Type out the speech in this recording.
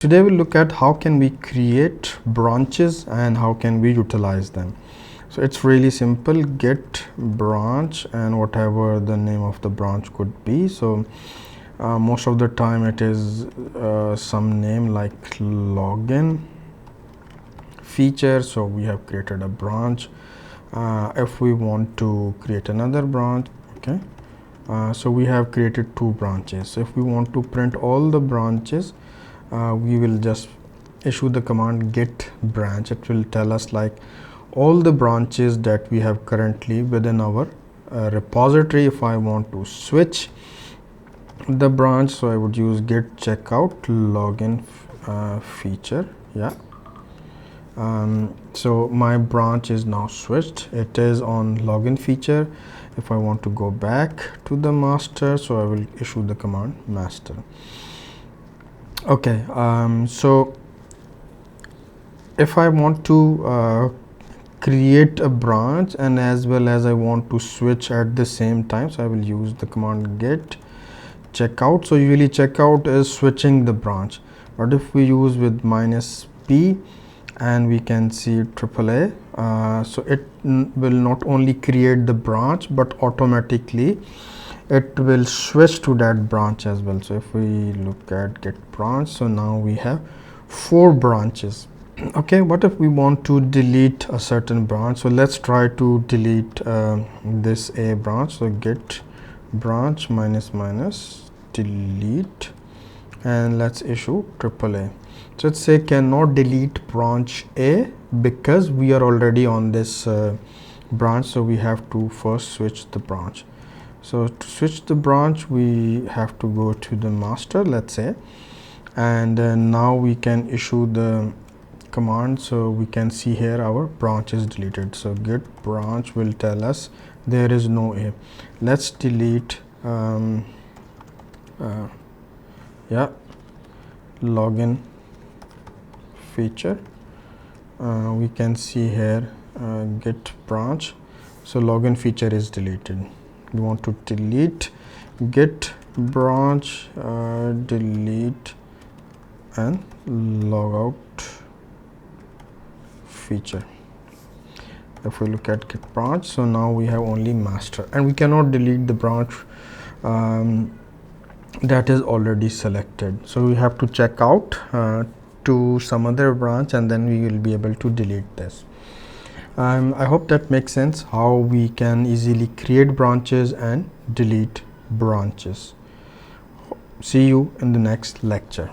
Today we'll look at how can we create branches and how can we utilize them. So it's really simple. Git branch and whatever the name of the branch could be. So most of the time it is some name like login feature. So we have created a branch. If we want to create another branch, okay, so we have created two branches. If we want to print all the branches, we will just issue the command git branch. It will tell us like all the branches that we have currently within our repository. If I want to switch the branch, so I would use git checkout login feature. Yeah. So my branch is now switched. It is on login feature. If I want to go back to the master, so I will issue the command master. Okay, so if I want to create a branch and as well as I want to switch at the same time, so I will use the command git checkout. So usually checkout is switching the branch, but if we use with -p and we can see AAA, so it will not only create the branch but automatically it will switch to that branch as well. So if we look at git branch, so now we have 4 branches. Okay, what if we want to delete a certain branch? So let's try to delete this A branch. So git branch -- delete and let's issue AAA. So let's say cannot delete branch A because we are already on this branch, so we have to first switch the branch. So to switch the branch, we have to go to the master, let's say, and now we can issue the command. So we can see here our branch is deleted. So git branch will tell us there is no A. Let's delete yeah, login feature. We can see here git branch. So login feature is deleted. We want to delete git branch, delete and logout feature. If we look at git branch, so now we have only master and we cannot delete the branch that is already selected. So we have to check out to some other branch and then we will be able to delete this. I hope that makes sense how we can easily create branches and delete branches. See you in the next lecture.